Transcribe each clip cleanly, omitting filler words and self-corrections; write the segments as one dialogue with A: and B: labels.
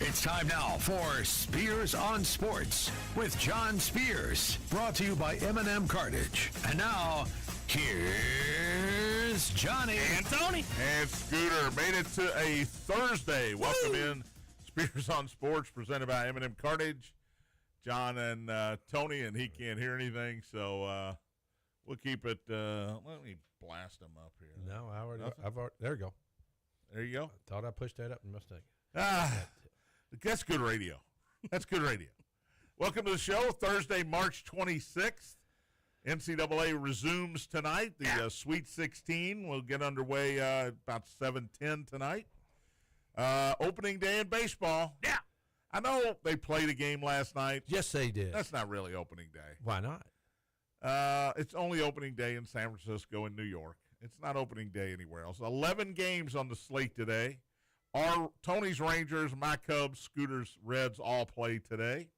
A: It's time now for Spears on Sports with John Spears, brought to you by M&M Cartage. And now, here's Johnny
B: and Tony.
C: And Scooter made it to a Thursday. Welcome in Spears on Sports, presented by M&M Cartage. John and Tony, and he can't hear anything, so we'll keep it. Let me blast him up here.
B: No, there you go.
C: There you go.
B: I thought I pushed that up in mistake.
C: That's good radio. That's good radio. Welcome to the show. Thursday, March 26th. NCAA resumes tonight. The Sweet 16 will get underway about 7:10 tonight. Opening day in baseball.
B: Yeah.
C: I know they played a game last night.
B: Yes, they did.
C: That's not really opening day.
B: Why not?
C: It's only opening day in San Francisco and New York. It's not opening day anywhere else. 11 games on the slate today. Our Tony's Rangers, my Cubs, Scooter's Reds all play today.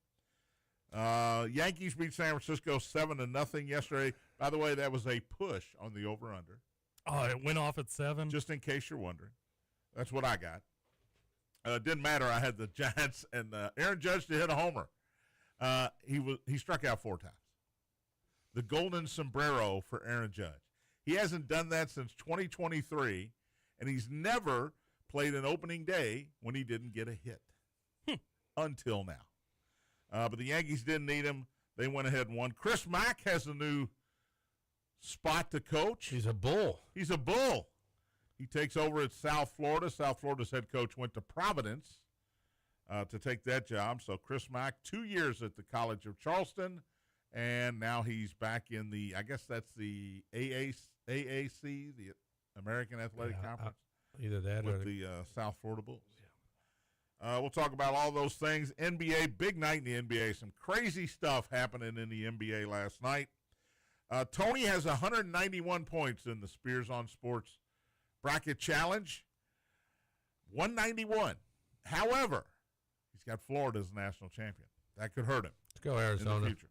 C: Yankees beat San Francisco 7-0 yesterday. By the way, that was a push on the over-under.
D: Oh, it went off at 7?
C: Just in case you're wondering. That's what I got. It didn't matter. I had the Giants, and Aaron Judge to hit a homer. He struck out 4 times. The golden sombrero for Aaron Judge. He hasn't done that since 2023, and he's never played an opening day when he didn't get a hit until now. But the Yankees didn't need him. They went ahead and won. Chris Mack has a new spot to coach.
B: He's a bull.
C: He's a bull. He takes over at South Florida. South Florida's head coach went to Providence to take that job. So Chris Mack, 2 years at the College of Charleston, and now he's back in the, I guess that's the AAC, the American Athletic Conference.
B: Either that
C: with
B: or
C: the South Florida Bulls. Yeah. We'll talk about all those things. NBA, big night in the NBA. Some crazy stuff happening in the NBA last night. Tony has 191 points in the Spears on Sports Bracket Challenge. 191. However, he's got Florida as national champion. That could hurt him.
B: Let's go Arizona.
C: In the future.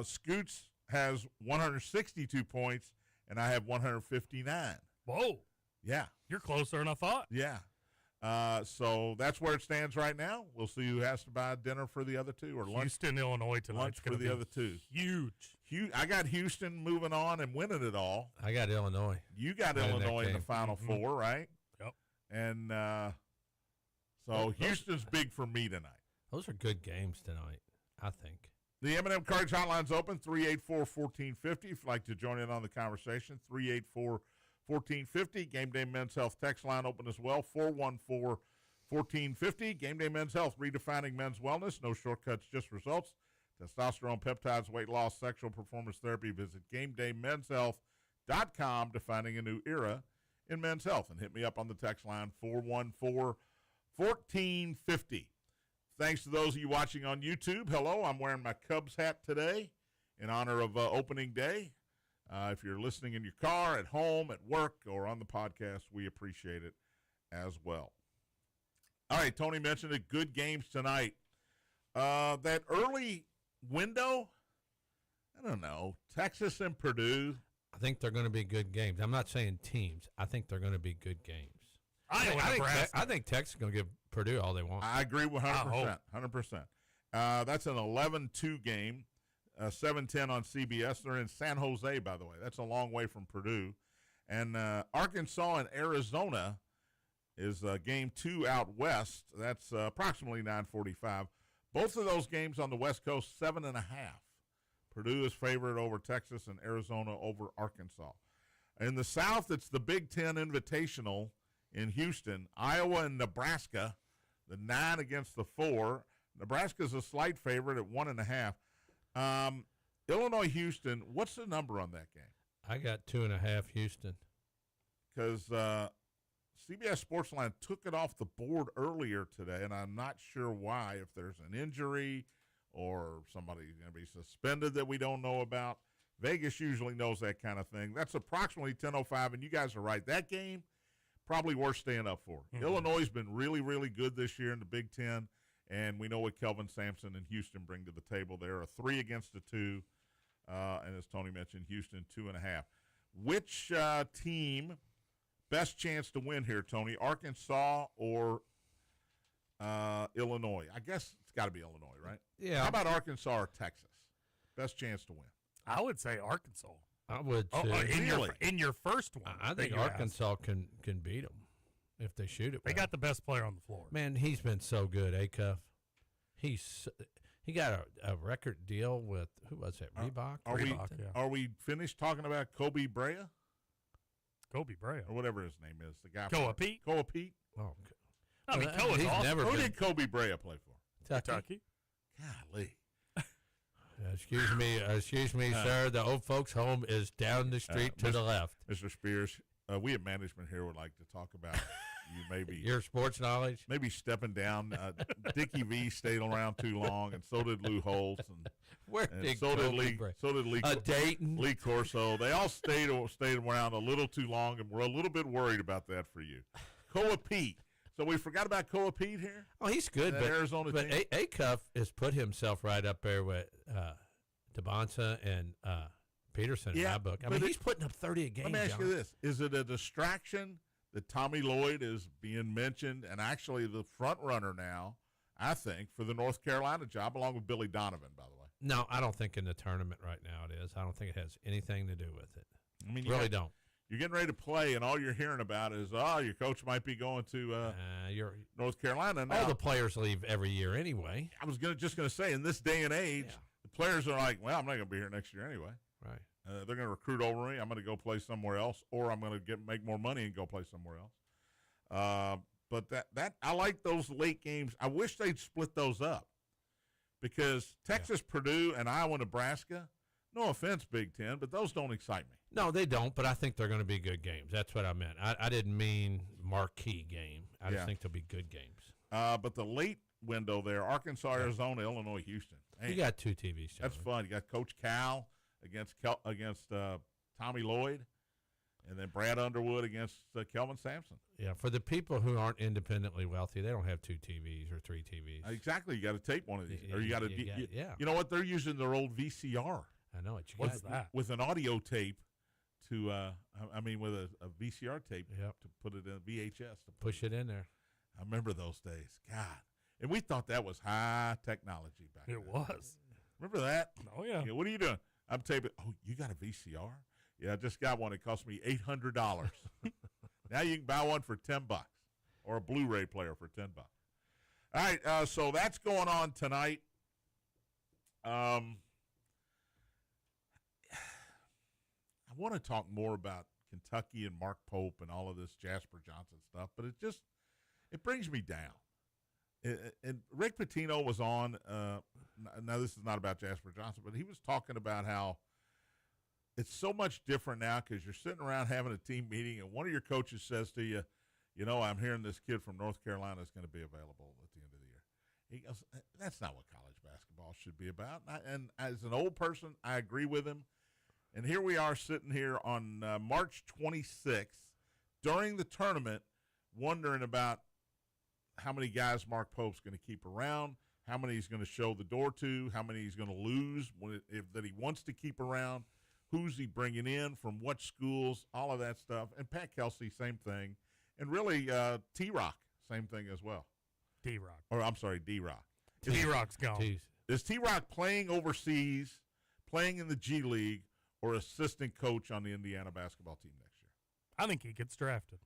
C: Scoots has 162 points, and I have 159.
D: Whoa.
C: Yeah.
D: You're closer than I thought.
C: Yeah. So that's where it stands right now. We'll see who has to buy dinner for the other two, or lunch.
D: Houston, Illinois tonight.
C: Lunch for the other two.
D: Huge.
C: I got Houston moving on and winning it all.
B: I got Illinois.
C: You got Illinois in the Final Four, right?
D: Yep.
C: And so Houston's big for me tonight.
B: Those are good games tonight, I think.
C: The M&M Cartage Hotline's open, 384-1450. If you'd like to join in on the conversation, 384-1450. Gameday Men's Health text line open as well, 414-1450. Gameday Men's Health, redefining men's wellness. No shortcuts, just results. Testosterone, peptides, weight loss, sexual performance therapy. Visit GamedayMensHealth.com, defining a new era in men's health. And hit me up on the text line, 414-1450. Thanks to those of you watching on YouTube. Hello, I'm wearing my Cubs hat today in honor of opening day. If you're listening in your car, at home, at work, or on the podcast, we appreciate it as well. All right, Tony mentioned it. Good games tonight. That early window, I don't know, Texas and Purdue.
B: I think they're going to be good games. I'm not saying teams. I think they're going to be good games. I think Texas is going to give Purdue all they want.
C: I agree with 100%. 100%. That's an 11-2 game, 7:10 on CBS. They're in San Jose, by the way. That's a long way from Purdue. And Arkansas and Arizona is game 2 out west. That's approximately 9:45. Both of those games on the West Coast, 7.5. Purdue is favored over Texas and Arizona over Arkansas. In the South, it's the Big Ten Invitational in Houston. Iowa and Nebraska, the 9 against the 4. Nebraska's a slight favorite at 1.5. Illinois-Houston, what's the number on that game?
B: I got 2.5 Houston.
C: Because CBS Sportsline took it off the board earlier today, and I'm not sure why, if there's an injury or somebody's going to be suspended that we don't know about. Vegas usually knows that kind of thing. That's approximately 10:05, and you guys are right. That game, probably worth staying up for. Mm-hmm. Illinois has been really, really good this year in the Big Ten, and we know what Kelvin Sampson and Houston bring to the table. They're a 3 against a 2, and as Tony mentioned, Houston 2.5. Which team best chance to win here, Tony? Arkansas or Illinois. I guess it's got to be Illinois, right?
B: Yeah.
C: How about Arkansas or Texas? Best chance to win.
D: I would say Arkansas.
B: I would too.
D: In your first one.
B: I think Arkansas can beat them if they shoot it.
D: They got the best player on the floor.
B: Man, he's been so good, Acuff. He got a record deal with, who was that, Reebok?
C: Are we finished talking about Kobe Brea?
D: Kobe Brea.
C: Or whatever his name is. The guy.
D: Koa Pete?
C: Koa Pete?
B: Oh,
D: I mean, Koa's awesome.
C: Who did Kobe Brea play for?
D: Kentucky.
C: Golly.
B: Excuse me, sir. The old folks' home is down the street to the left.
C: Mr. Spears, we at management here would like to talk about you maybe
B: your sports knowledge.
C: Maybe stepping down. Dickie V stayed around too long, and so did Lou Holtz, and so did Lee
B: Dayton,
C: Lee Corso. They all stayed around a little too long, and we're a little bit worried about that for you. Koa Pete. So we forgot about Koa Pete here?
B: Oh, he's good, but
C: Arizona
B: but Acuff has put himself right up there with DeBonsa and Peterson in my book. I mean, he's putting up 30 a game.
C: Let me ask you this. Is it a distraction that Tommy Lloyd is being mentioned and actually the front runner now, I think, for the North Carolina job, along with Billy Donovan, by the way?
B: No, I don't think in the tournament right now it is. I don't think it has anything to do with it.
C: I mean,
B: don't.
C: You're getting ready to play, and all you're hearing about is, your coach might be going to North Carolina. Now,
B: all the players leave every year anyway.
C: I was just going to say, in this day and age, the players are like, well, I'm not going to be here next year anyway.
B: Right.
C: They're going to recruit over me. I'm going to go play somewhere else, or I'm going to make more money and go play somewhere else. But that I like those late games. I wish they'd split those up because Texas, Purdue, and Iowa, Nebraska, no offense, Big Ten, but those don't excite me.
B: No, they don't, but I think they're going to be good games. That's what I meant. I didn't mean marquee game. I just think they'll be good games.
C: But the late window there, Arkansas, Arizona, Illinois, Houston. Man,
B: you got two TV shows.
C: That's fun. You got Coach Cal against Tommy Lloyd, and then Brad Underwood against Kelvin Sampson.
B: Yeah, for the people who aren't independently wealthy, they don't have two TVs or three TVs.
C: Exactly. You got to tape one of these. Or you got to You know what? They're using their old VCR.
B: I know it.
D: What's that?
C: With an audio tape to, with a VCR tape to put it in VHS. To
B: push it in there.
C: I remember those days. God. And we thought that was high technology back then.
D: It was.
C: Remember that?
D: Oh, yeah.
C: What are you doing? I'm taping. Oh, you got a VCR? Yeah, I just got one. It cost me $800. Now you can buy one for $10 or a Blu-ray player for $10. All right, so that's going on tonight. I want to talk more about Kentucky and Mark Pope and all of this Jasper Johnson stuff, but it brings me down. And Rick Pitino was on. Now this is not about Jasper Johnson, but he was talking about how it's so much different now because you're sitting around having a team meeting, and one of your coaches says to you, I'm hearing this kid from North Carolina is going to be available at the end of the year. He goes, that's not what college basketball should be about. And as an old person, I agree with him. And here we are sitting here on March 26th during the tournament wondering about how many guys Mark Pope's going to keep around, how many he's going to show the door to, how many he's going to lose that he wants to keep around, who's he bringing in, from what schools, all of that stuff. And Pat Kelsey, same thing. And really T-Rock, same thing as well.
D: D-Rock.
C: Or I'm sorry, D-Rock.
D: D-Rock's gone.
C: Is T-Rock playing overseas, playing in the G League, or assistant coach on the Indiana basketball team next year?
D: I think he gets drafted.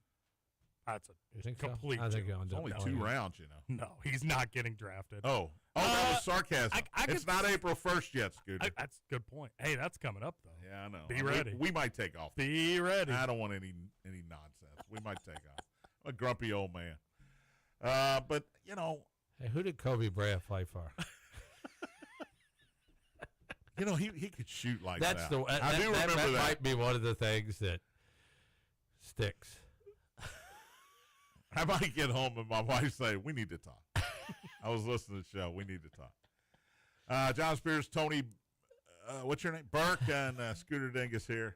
D: That's a complete
B: I think
C: it's only 2 rounds,
D: No, he's not getting drafted.
C: Oh, that was sarcasm. It's not April 1st yet, Scooter.
D: That's a good point. Hey, that's coming up, though.
C: Yeah, I know.
D: Be ready.
C: We might take off.
D: Be ready.
C: I don't want any nonsense. We might take off. I'm a grumpy old man. But,
B: Hey, who did Kobe Bryant play for?
C: He could shoot like that.
B: I do remember that. That might be one of the things that sticks.
C: I might get home and my wife say, we need to talk. I was listening to the show. We need to talk. John Spears, Tony, what's your name? Burke and Scooter Dingus here.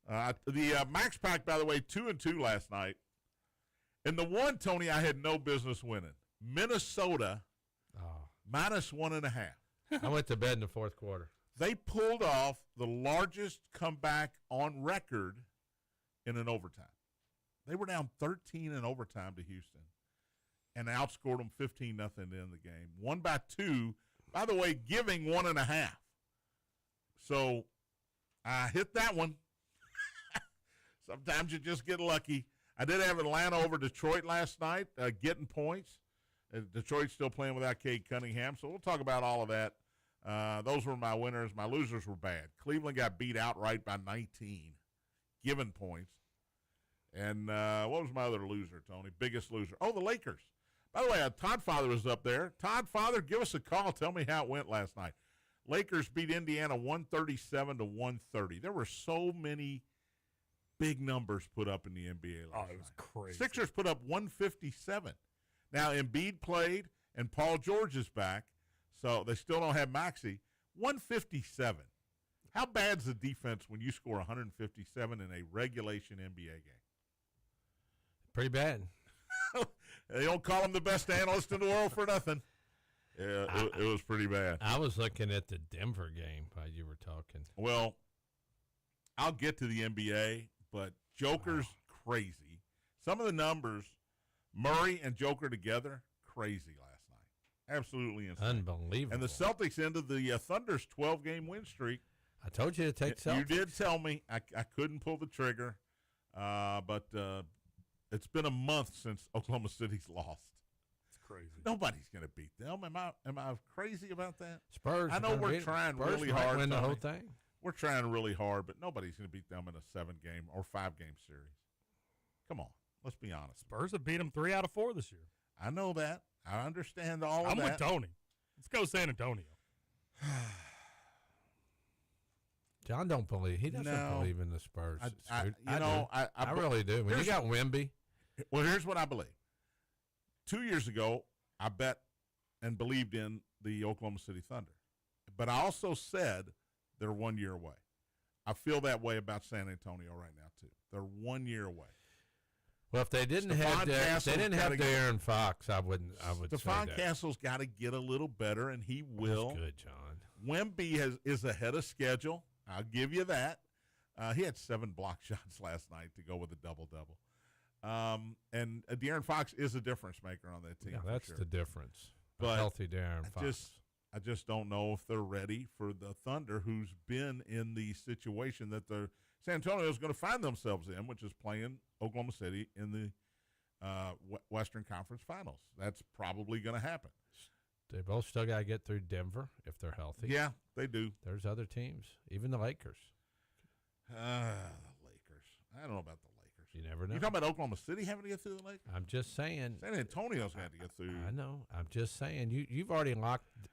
C: The Max Pack, by the way, 2-2 last night. And the one, Tony, I had no business winning. Minnesota, -1.5.
B: I went to bed in the fourth quarter.
C: They pulled off the largest comeback on record in an overtime. They were down 13 in overtime to Houston, and outscored them 15-0 in the game. Won by 2, by the way, giving 1.5. So I hit that one. Sometimes you just get lucky. I did have Atlanta over Detroit last night, getting points. Detroit's still playing without Cade Cunningham, so we'll talk about all of that. Those were my winners. My losers were bad. Cleveland got beat outright by 19, given points. And what was my other loser, Tony? Biggest loser. Oh, the Lakers. By the way, Todd Father was up there. Todd Father, give us a call. Tell me how it went last night. Lakers beat Indiana 137-130. There were so many big numbers put up in the NBA last night.
D: Oh, it was crazy.
C: Sixers put up 157. Now, Embiid played, and Paul George is back, so they still don't have Maxey. 157. How bad's the defense when you score 157 in a regulation NBA game?
B: Pretty bad.
C: They don't call him the best analyst in the world for nothing. Yeah, it was pretty bad.
B: I was looking at the Denver game while you were talking.
C: Well, I'll get to the NBA, but Joker's crazy. Some of the numbers, Murray and Joker together, crazy last night. Absolutely insane.
B: Unbelievable.
C: And the Celtics ended the Thunder's 12-game win streak.
B: I told you to take Celtics.
C: You did tell me. I couldn't pull the trigger, but it's been a month since Oklahoma City's lost.
D: It's crazy.
C: Nobody's going to beat them. Am I crazy about that?
B: Spurs.
C: I know we're trying really hard.
B: Win the whole thing.
C: We're trying really hard, but nobody's going to beat them in a 7-game or 5-game series. Come on, let's be honest.
D: Spurs have beat them 3 out of 4 this year.
C: I know that. I understand all of
D: I'm
C: that.
D: with Tony. Let's go San Antonio.
B: John don't believe. He doesn't believe in the Spurs.
C: I
B: really do. When you got Wemby.
C: Well, here's what I believe. 2 years ago, I bet and believed in the Oklahoma City Thunder. But I also said they're 1 year away. I feel that way about San Antonio right now, too. They're 1 year away.
B: Well, if they didn't have De'Aaron Fox, I would
C: Stephon
B: say that.
C: Castle's got to get a little better, and he will.
B: That's good, John.
C: Wemby is ahead of schedule. I'll give you that. He had 7 block shots last night to go with a double-double. And De'Aaron Fox is a difference maker on that team.
B: Yeah, that's
C: sure.
B: the difference.
C: But
B: a healthy De'Aaron Fox.
C: I just don't know if they're ready for the Thunder, who's been in the situation that the San Antonio is going to find themselves in, which is playing Oklahoma City in the Western Conference Finals. That's probably going to happen.
B: They both still got to get through Denver if they're healthy.
C: Yeah, they do.
B: There's other teams, even the Lakers.
C: The Lakers. I don't know about the Lakers.
B: You never know.
C: You talking about Oklahoma City having to get through the Lakers?
B: I'm just saying.
C: San Antonio's got to get through.
B: I know. I'm just saying. You've already locked the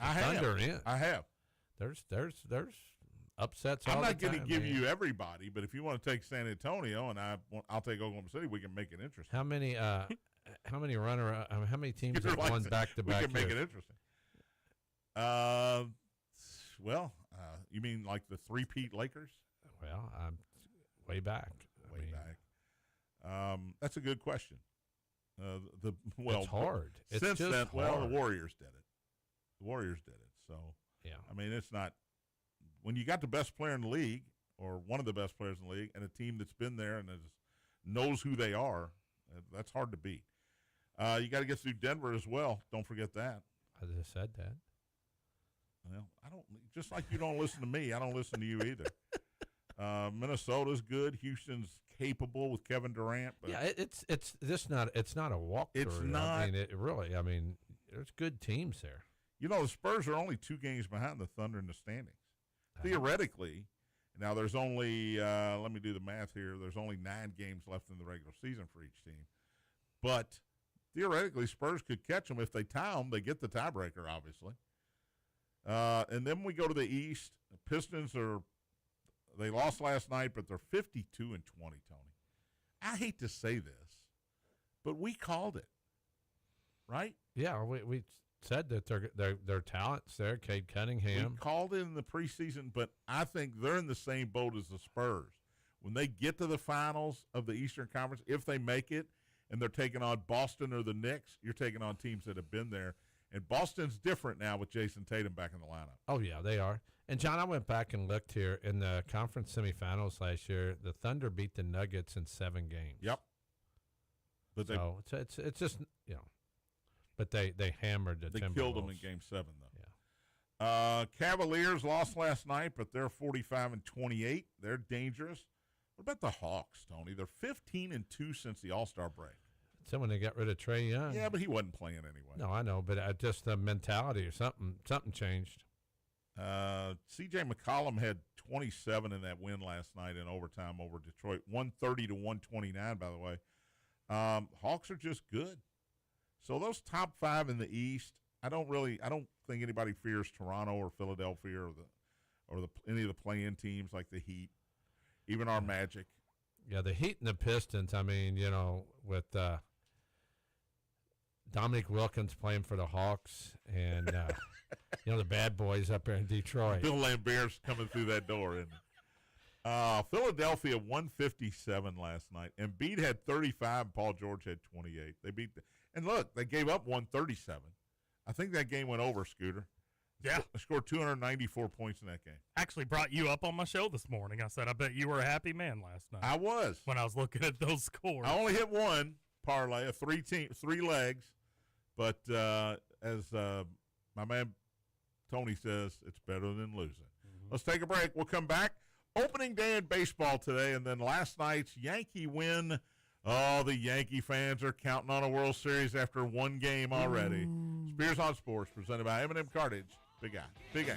C: I
B: Thunder in.
C: I have.
B: There's upsets all the time.
C: I'm not going to give you everybody, but if you want to take San Antonio and I'll take Oklahoma City, we can make it interesting.
B: How many teams have won back-to-back?
C: We can make it interesting. Well, you mean like the three-peat Lakers?
B: Well, I'm way back.
C: Back. That's a good question.
B: It's hard. It's
C: since
B: just
C: then,
B: hard.
C: well, the Warriors did it. So
B: yeah.
C: I mean, it's not when you got the best player in the league or one of the best players in the league and a team that's been there and knows who they are. That's hard to beat. You got to get through Denver as well. Don't forget that.
B: I just said that.
C: Well, I don't. Just like you don't listen to me, I don't listen to you either. Minnesota's good. Houston's capable with Kevin Durant. But
B: yeah, it's not a walkthrough.
C: It's not.
B: I mean, there's good teams there.
C: You know, the Spurs are only 2 games behind the Thunder in the standings. Theoretically, now there's only, let me do the math here, there's only 9 games left in the regular season for each team. But theoretically, Spurs could catch them. If they tie them, they get the tiebreaker, obviously. And then we go to the East. The Pistons they lost last night, but they're 52-20, Tony. I hate to say this, but we called it, right?
B: Yeah, we said that their talent's there. Cade Cunningham.
C: We called it in the preseason, but I think they're in the same boat as the Spurs. When they get to the finals of the Eastern Conference, if they make it, and they're taking on Boston or the Knicks, you're taking on teams that have been there. And Boston's different now with Jason Tatum back in the lineup.
B: Oh, yeah, they are. And, John, I went back and looked here. In the conference semifinals last year, the Thunder beat the Nuggets in 7 games.
C: Yep. But
B: it's just, But they hammered the
C: They
B: Timberwolves.
C: killed them in Game 7, though.
B: Yeah.
C: Cavaliers lost last night, but they're 45-28. They're dangerous. What about the Hawks, Tony? They're 15-2 since the All-Star break.
B: So when they got rid of Trae Young.
C: Yeah, but he wasn't playing anyway.
B: No, I know, but just the mentality or something changed.
C: C.J. McCollum had 27 in that win last night in overtime over Detroit, 130-129, by the way. Hawks are just good. So those top 5 in the East, I don't think anybody fears Toronto or Philadelphia or any of the play-in teams like the Heat, even our Magic.
B: Yeah, the Heat and the Pistons. I mean, with Dominic Wilkins playing for the Hawks and the bad boys up there in Detroit.
C: Bill Lambert's coming through that door, isn't he? Philadelphia 157 last night. Embiid had 35. And Paul George had 28. They beat and look, they gave up 137. I think that game went over, Scooter.
D: Yeah.
C: They scored 294 points in that game.
D: Actually brought you up on my show this morning. I said, I bet you were a happy man last night.
C: I was.
D: When I was looking at those scores.
C: I only hit one parlay, a three legs. But as my man Tony says, it's better than losing. Mm-hmm. Let's take a break. We'll come back. Opening day in baseball today, and then last night's Yankee win. Oh, the Yankee fans are counting on a World Series after one game already. Spears on Sports, presented by M&M Cartage. Big guy. Big guy.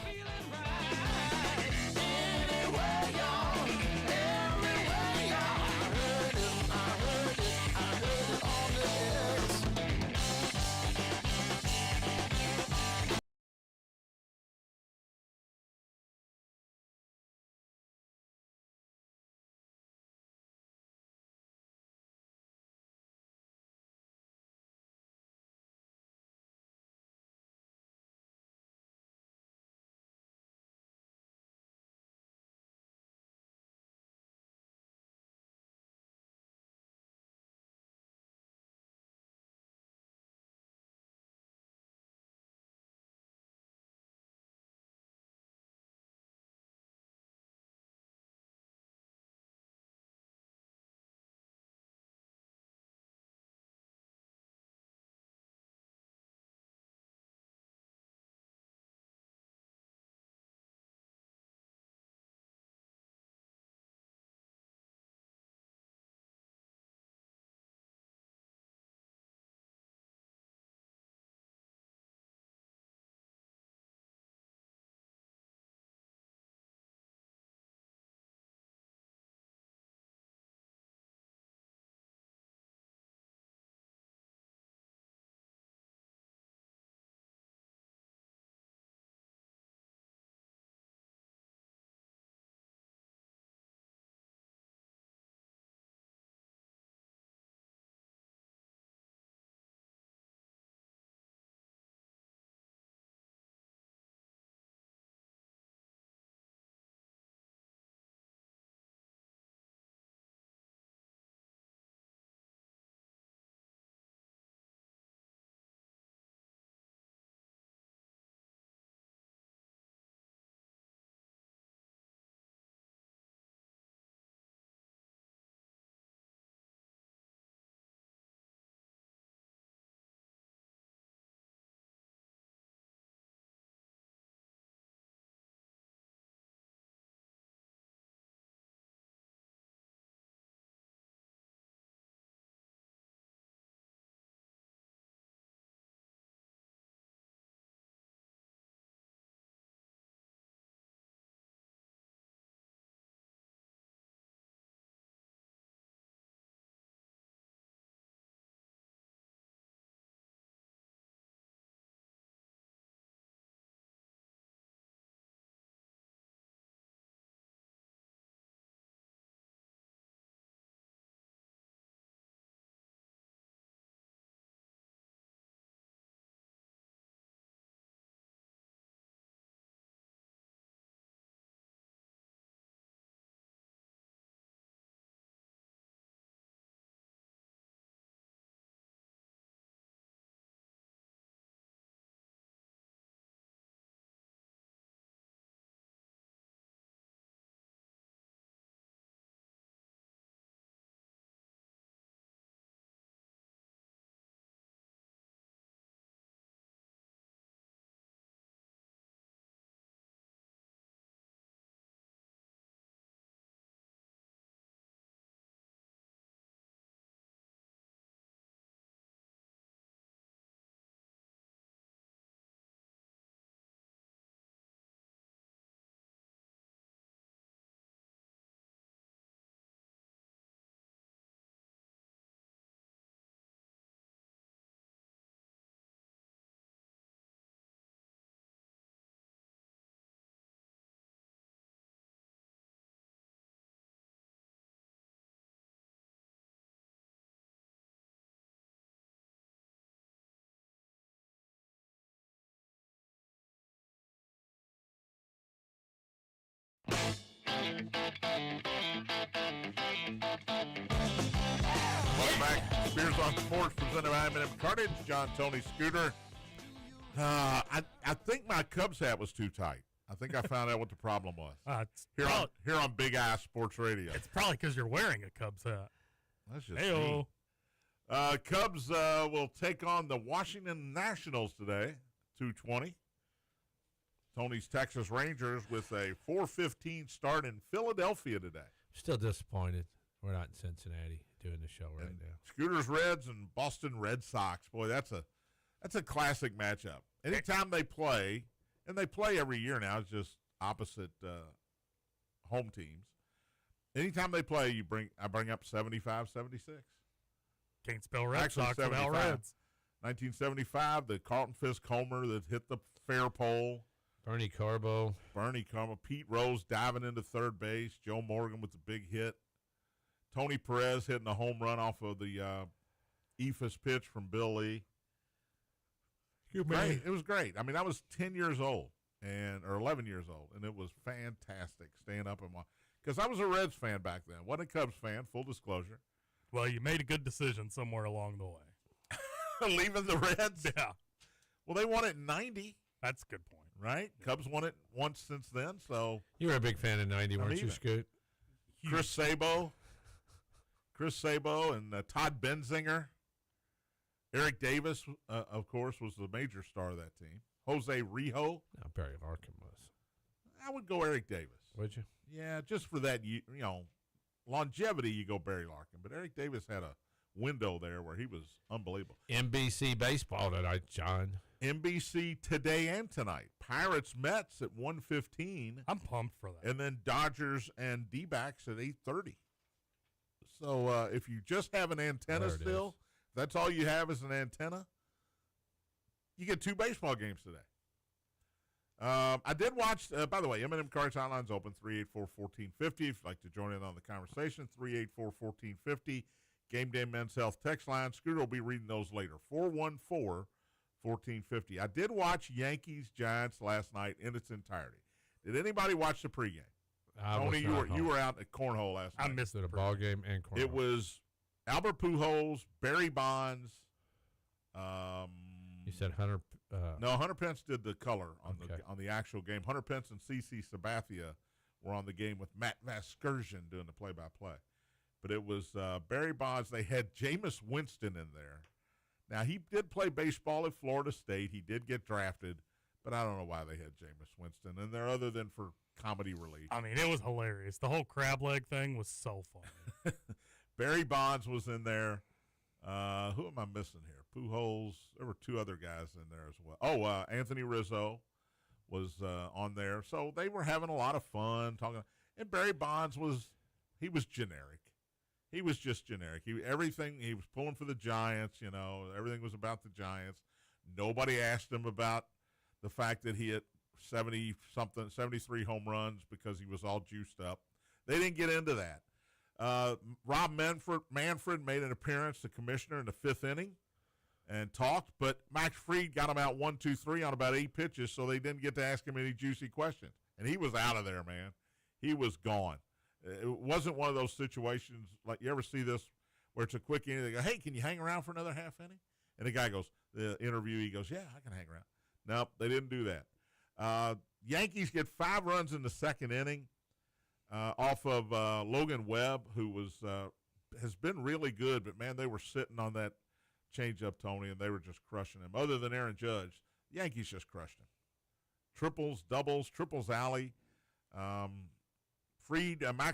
C: Welcome back. Spears on Sports presented by M&M Cartage. John, Tony, Scooter. I think my Cubs hat was too tight. I think I found out what the problem was. Here on Big Eye Sports Radio.
D: It's probably because you're wearing a Cubs hat.
C: That's just
D: Hey-o.
C: Cubs will take on the Washington Nationals today, 2:20. Tony's Texas Rangers with a 4:15 start in Philadelphia today.
B: Still disappointed we're not in Cincinnati doing the show right now.
C: Scooters Reds and Boston Red Sox. Boy, that's a classic matchup. Anytime they play, and they play every year now, it's just opposite home teams. Anytime they play, I bring up 75, 76.
D: Can't spell Red Sox without Reds.
C: 1975, the Carlton Fisk homer that hit the fair pole.
B: Bernie Carbo.
C: Pete Rose diving into third base. Joe Morgan with the big hit. Tony Perez hitting a home run off of the Ephus pitch from Bill Lee. Great. It was great. I mean, I was 10 years old or 11 years old, and it was fantastic staying up and watching. Because I was a Reds fan back then. Wasn't a Cubs fan, full disclosure.
D: Well, you made a good decision somewhere along the way.
C: Leaving the Reds?
D: Yeah.
C: Well, they won it in 90.
D: That's a good point.
C: Right? Yeah. Cubs won it once since then, so.
B: You were a big fan of 90, weren't you, Scoot?
C: Chris Sabo and Todd Benzinger. Eric Davis, of course, was the major star of that team. Jose Rijo.
B: No, Barry Larkin was.
C: I would go Eric Davis.
B: Would you?
C: Yeah, just for that, longevity, you go Barry Larkin. But Eric Davis had a window there where he was unbelievable.
B: NBC baseball tonight, John.
C: NBC today and tonight. Pirates Mets at 1:15.
D: I'm pumped for that.
C: And then Dodgers and D-backs at 8:30. So if you just have an antenna still, that's all you have is an antenna, you get 2 baseball games today. I did watch, by the way, M&M Cards Hotline's open, 384-1450. If you'd like to join in on the conversation, 384-1450. Gameday Men's Health text line. Scooter will be reading those later, 414-1450. I did watch Yankees-Giants last night in its entirety. Did anybody watch the pregame? Tony, you were out at Cornhole last night.
D: I missed
B: the ball game and Cornhole.
C: It was Albert Pujols, Barry Bonds.
B: You said Hunter.
C: No, Hunter Pence did the color on the actual game. Hunter Pence and CC Sabathia were on the game with Matt Vasgersian doing the play-by-play. But it was Barry Bonds. They had Jameis Winston in there. Now, he did play baseball at Florida State. He did get drafted, but I don't know why they had Jameis Winston in there other than for comedy relief.
D: I mean, it was hilarious. The whole crab leg thing was so funny.
C: Barry Bonds was in there. Who am I missing here? Pujols. There were 2 other guys in there as well. Oh, Anthony Rizzo was on there. So they were having a lot of fun talking. And Barry Bonds was generic. He was just generic. He was pulling for the Giants, everything was about the Giants. Nobody asked him about the fact that he hit 73 home runs because he was all juiced up. They didn't get into that. Rob Manfred made an appearance, the commissioner, in the 5th inning and talked, but Max Fried got him out 1-2-3 on about 8 pitches, so they didn't get to ask him any juicy questions. And he was out of there, man. He was gone. It wasn't one of those situations like you ever see this where it's a quick inning. They go, hey, can you hang around for another half inning? And the guy goes, the interviewee goes, yeah, I can hang around. Nope, they didn't do that. Yankees get 5 runs in the 2nd inning off of Logan Webb, who has been really good, but, man, they were sitting on that changeup, Tony, and they were just crushing him. Other than Aaron Judge, the Yankees just crushed him. Triples, doubles, triples alley. Max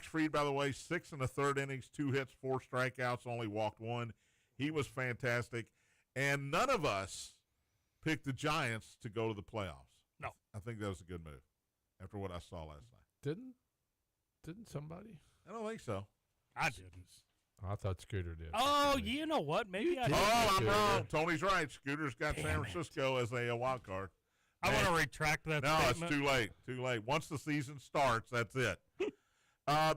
C: Fried, by the way, 6 in the 3rd innings, 2 hits, 4 strikeouts, only walked 1. He was fantastic. And none of us picked the Giants to go to the playoffs.
D: No.
C: I think that was a good move after what I saw last night.
B: Didn't somebody?
C: I don't think so.
D: I didn't.
B: I thought Scooter did.
D: Oh, you know what? Maybe I did.
C: Oh, I'm wrong. Tony's right. Scooter's got San Francisco as a wild card.
D: I want to retract that statement.
C: No, it's too late. Too late. Once the season starts, that's it.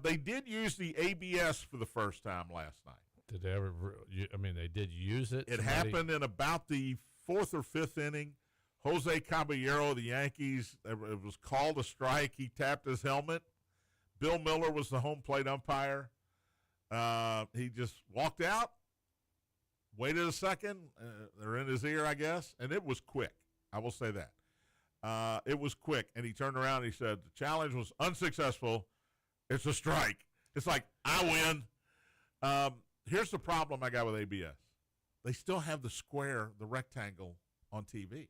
C: They did use the ABS for the first time last night.
B: Did they ever? They did use it.
C: It happened in about the 4th or 5th inning. Jose Caballero of the Yankees, it was called a strike. He tapped his helmet. Bill Miller was the home plate umpire. He just walked out, waited a second. They're in his ear, I guess, and it was quick. I will say that. It was quick, and he turned around and he said, the challenge was unsuccessful. It's a strike. It's like, I win. Here's the problem I got with ABS. They still have the square, the rectangle on TV.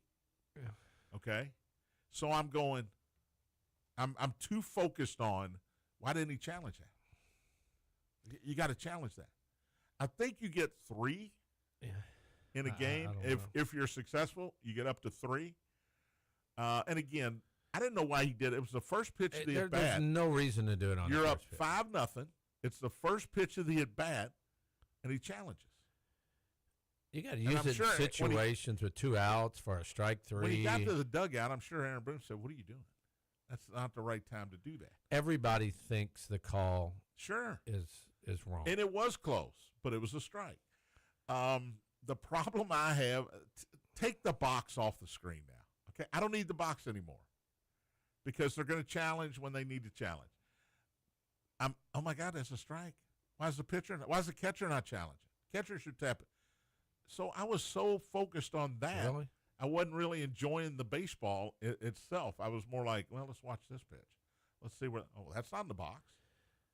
B: Yeah.
C: Okay? So I'm too focused on, why didn't he challenge that? You got to challenge that. I think you get 3 in a game. If you're successful, you get up to 3. And again, I didn't know why he did it. It was the first pitch of the at-bat.
B: There's no reason to do it on
C: You're
B: the
C: up
B: first pitch.
C: 5-0. It's the first pitch of the at-bat, and he challenges.
B: You got to use it in situations with 2 outs for a strike 3.
C: When he got to the dugout, I'm sure Aaron Boone said, what are you doing? That's not the right time to do that.
B: Everybody thinks the call is wrong.
C: And it was close, but it was a strike. The problem I have, take the box off the screen now. Okay, I don't need the box anymore because they're going to challenge when they need to challenge. Oh, my God, that's a strike. Why is the catcher not challenging? Catcher should tap it. So I was so focused on that.
B: Really?
C: I wasn't really enjoying the baseball itself. I was more like, well, let's watch this pitch. Let's see where. Oh, that's not in the box.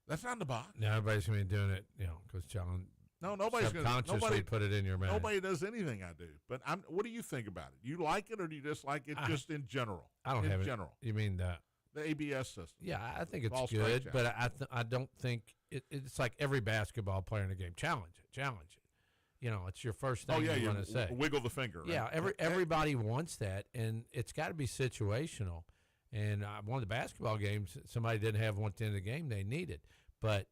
C: That's not in the box.
B: Now everybody's going to be doing it, because challenge.
C: No, nobody's going to.
B: Subconsciously put it in your mind.
C: Nobody does anything I do. But what do you think about it? You like it or do you dislike it just in general?
B: I don't have
C: general.
B: You mean that?
C: The ABS system.
B: Yeah, I think it's good, but I don't think it's like every basketball player in the game. Challenge it. It's your first thing you want to say.
C: Wiggle the finger. Right?
B: Yeah, everybody wants that, and it's got to be situational. And one of the basketball games, somebody didn't have one at the end of the game they needed. But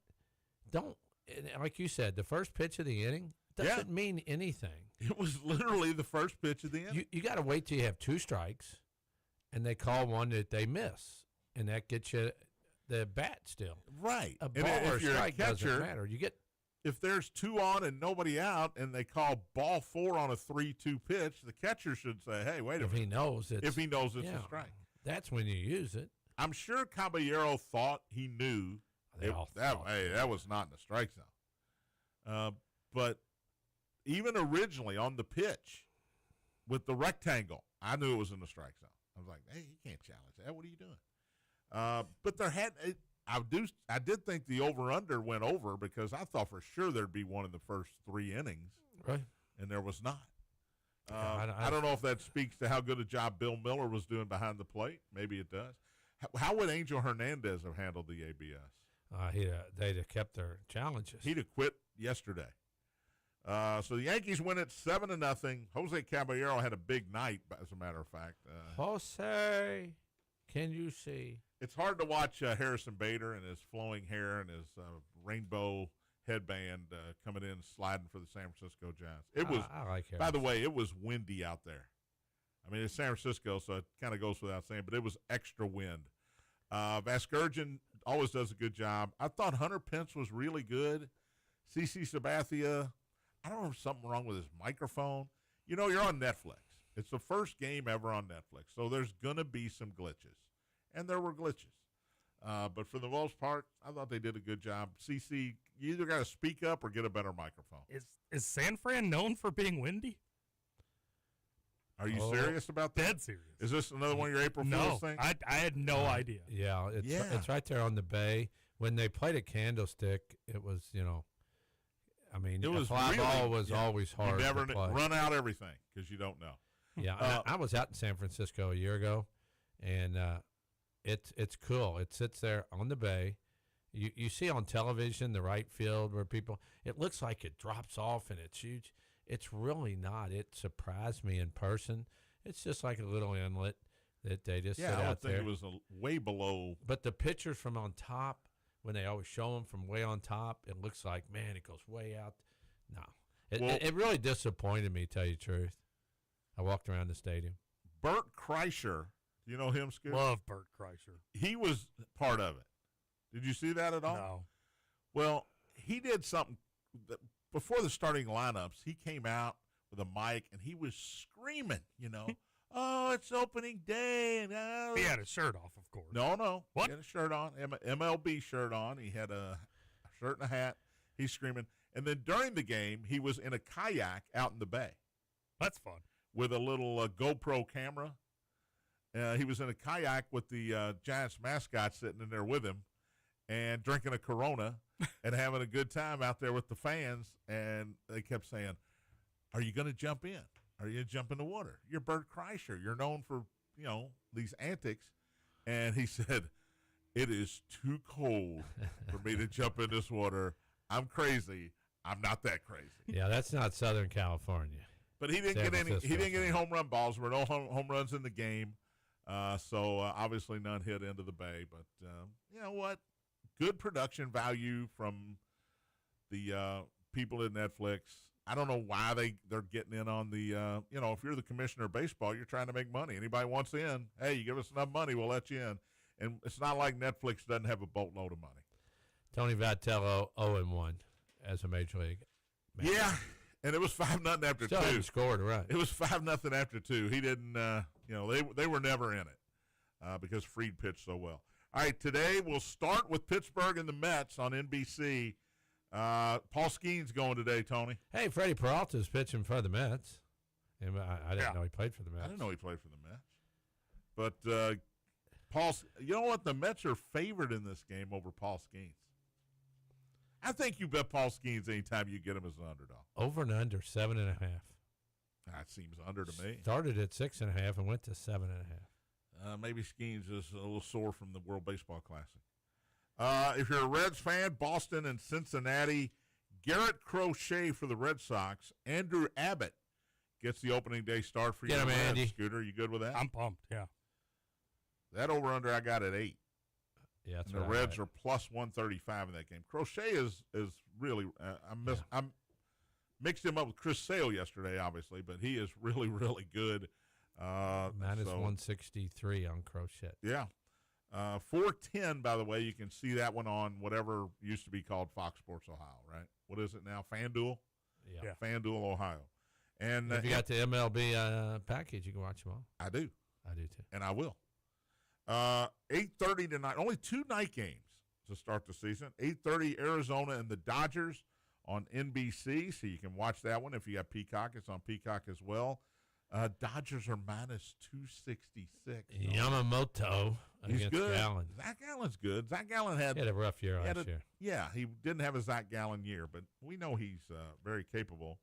B: like you said, the first pitch of the inning doesn't mean anything.
C: It was literally the first pitch of the inning.
B: You got to wait till you have 2 strikes, and they call one that they miss, and that gets you the bat still.
C: Right.
B: A ball or a strike doesn't matter.
C: If there's 2 on and nobody out, and they call ball 4 on a 3-2 pitch, the catcher should say, "Hey, wait a minute." If he knows it's a strike,
B: that's when you use it.
C: I'm sure Caballero thought he knew that was not in the strike zone. But even originally on the pitch with the rectangle, I knew it was in the strike zone. I was like, "Hey, you can't challenge that. What are you doing?" But I did think the over-under went over because I thought for sure there'd be one in the first 3 innings,
B: right?
C: And there was not.
B: I
C: don't know if that speaks to how good a job Bill Miller was doing behind the plate. Maybe it does. How would Angel Hernandez have handled the ABS?
B: They'd have kept their challenges.
C: He'd have quit yesterday. So the Yankees win it 7-0. Jose Caballero had a big night, as a matter of fact.
B: Jose, can you see?
C: It's hard to watch Harrison Bader and his flowing hair and his rainbow headband coming in sliding for the San Francisco Giants. It was,
B: I like Harrison.
C: By the way, it was windy out there. I mean, it's San Francisco, so it kind of goes without saying, but it was extra wind. Vasgersian always does a good job. I thought Hunter Pence was really good. CC Sabathia, I don't know if something wrong with his microphone. You're on Netflix. It's the first game ever on Netflix, so there's going to be some glitches. And there were glitches. But for the most part, I thought they did a good job. CC, you either got to speak up or get a better microphone.
D: Is San Fran known for being windy?
C: Are you serious about that?
D: Dead serious.
C: Is this another one of your April Fool's things?
D: I had no idea.
B: Yeah, it's right there on the bay. When they played at Candlestick, it was, I mean,
C: it was
B: fly ball was always hard.
C: You never
B: to play.
C: run out everything because you don't know.
B: Yeah, I was out in San Francisco a year ago, and it's cool. It sits there on the bay. You see on television the right field where it looks like it drops off and it's huge. It's really not. It surprised me in person. It's just like a little inlet that they just sit out there.
C: I think it was way below.
B: But the pictures from on top, when they always show them from way on top, it looks like, man, it goes way out. No. It really disappointed me, to tell you the truth. I walked around the stadium.
C: Bert Kreischer, do you know him, Scoop?
D: Love Bert Kreischer.
C: He was part of it. Did you see that at all?
D: No.
C: Well, he did something before the starting lineups. He came out with a mic and he was screaming, Oh, it's opening day. And,
D: He had his shirt off, of course.
C: No.
D: What?
C: He had a shirt on, MLB shirt on. He had a shirt and a hat. He's screaming. And then during the game, he was in a kayak out in the bay
D: That's fun.
C: with a little GoPro camera. He was in a kayak with the Giants mascot sitting in there with him and drinking a Corona and having a good time out there with the fans. And they kept saying, are you going to jump in? Are you going to jump in the water? You're Bert Kreischer. You're known for, these antics. And he said, it is too cold for me to jump in this water. I'm crazy. I'm not that crazy.
B: Yeah, that's not Southern California.
C: But he didn't
B: San
C: get any.
B: Francisco.
C: He didn't get any home run balls. There were no home runs in the game, so obviously none hit into the bay. But you know what? Good production value from the people at Netflix. I don't know why they're getting in on the. If you're the commissioner of baseball, you're trying to make money. Anybody wants in? Hey, you give us enough money, we'll let you in. And it's not like Netflix doesn't have a boatload of money.
B: Tony Vitello 0-1 as a major league manager.
C: Yeah, and it was 5-0 after
B: Still
C: 2.
B: hadn't scored, right?
C: It was 5-0 after 2. He didn't. They were never in it because Fried pitched so well. All right, today we'll start with Pittsburgh and the Mets on NBC. Paul Skeen's going today, Tony.
B: Hey, Freddie Peralta's pitching for the Mets. And I didn't know he played for the Mets.
C: I didn't know he played for the Mets. But you know what? The Mets are favored in this game over Paul Skeens. I think you bet Paul Skeens anytime you get him as an underdog.
B: Over and under 7.5.
C: That seems under to me.
B: Started at 6.5 and went to 7.5.
C: Maybe Skeens is a little sore from the World Baseball Classic. If you're a Reds fan, Boston and Cincinnati, Garrett Crochet for the Red Sox, Andrew Abbott gets the opening day start for
B: Get
C: your
B: him,
C: Reds.
B: Andy.
C: Scooter, you good with that?
D: I'm pumped, yeah.
C: That over-under I got at 8.
B: Yeah, that's
C: And the
B: what I
C: Reds
B: had.
C: are plus 135 in that game. Crochet is really I'm mixed him up with Chris Sale yesterday, obviously, but he is really, really good.
B: Minus 163 on Crochet.
C: Yeah. 410, by the way, you can see that one on whatever used to be called Fox Sports Ohio, right? What is it now? FanDuel?
B: Yeah.
C: FanDuel, Ohio. And
B: If you got the MLB package, you can watch them all.
C: I do.
B: I do, too.
C: And I will. 8:30 tonight. Only 2 night games to start the season. 8:30 Arizona and the Dodgers on NBC, so you can watch that one. If you got Peacock, it's on Peacock as well. Dodgers are minus 266.
B: Yamamoto
C: He's
B: against
C: good.
B: Gallen.
C: Zach Gallen's good. Zach Gallen had
B: He had a rough year last year.
C: Yeah, he didn't have a Zach Gallen year, but we know he's very capable.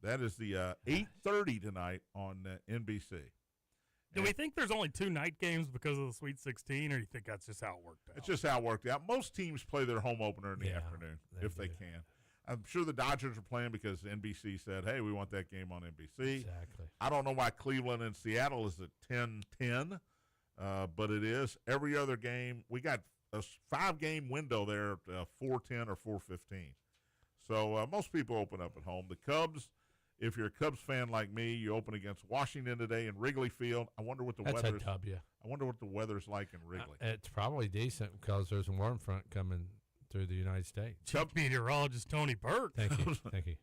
C: That is the 8:30 tonight on NBC.
D: Do we think there's only 2 night games because of the Sweet 16, or do you think that's just how it worked out?
C: It's just how it worked out. Most teams play their home opener in the afternoon if they can. I'm sure the Dodgers are playing because NBC said, hey, we want that game on NBC.
B: Exactly.
C: I don't know why Cleveland and Seattle is at 10-10, but it is. Every other game, we got a 5-game window there at 4:10 or 4:15. So most people open up at home. The Cubs, if you're a Cubs fan like me, you open against Washington today in Wrigley Field. I wonder what the
B: That's
C: weather's.
B: a W.
C: I wonder what the weather's like in Wrigley.
B: It's probably decent because there's a warm front coming through the United States.
D: Chief meteorologist Tony Burt.
B: Thank you. Thank you.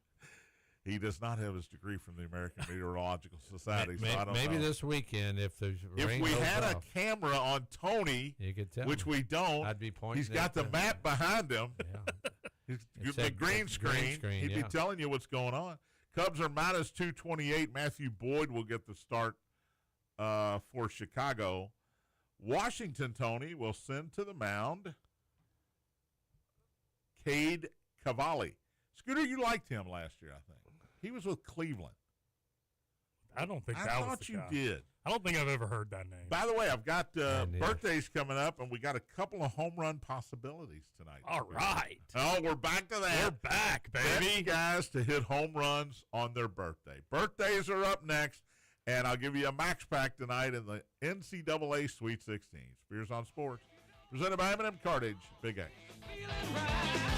C: He does not have his degree from the American Meteorological Society, so I don't
B: Maybe
C: know.
B: this weekend, if there's
C: If
B: rain
C: we
B: goes
C: had a
B: off,
C: camera on Tony,
B: you could tell
C: which
B: me.
C: we don't,
B: I'd be pointing.
C: he's got
B: at
C: the
B: them.
C: map behind him.
B: Yeah.
C: He's
B: It's
C: the
B: a
C: green screen. He'd
B: yeah.
C: be telling you what's going on. Cubs are minus 228. Matthew Boyd will get the start for Chicago. Washington, Tony, will send to the mound Cade Cavalli. Scooter, you liked him last year, I think. He was with Cleveland.
D: I don't think
C: I
D: that was
C: thought
D: the
C: you
D: guy.
C: did.
D: I don't think I've ever heard that name.
C: By the way, I've got
B: Yeah, neither.
C: birthdays coming up, and we got a couple of home run possibilities tonight.
D: All right.
C: Oh, we're back to that.
D: We're back,
C: Bet
D: baby.
C: guys to hit home runs on their birthday. Birthdays are up next, and I'll give you a max pack tonight in the NCAA Sweet 16. Spears on Sports, presented by M&M Cartage, Big X.
E: Feeling right.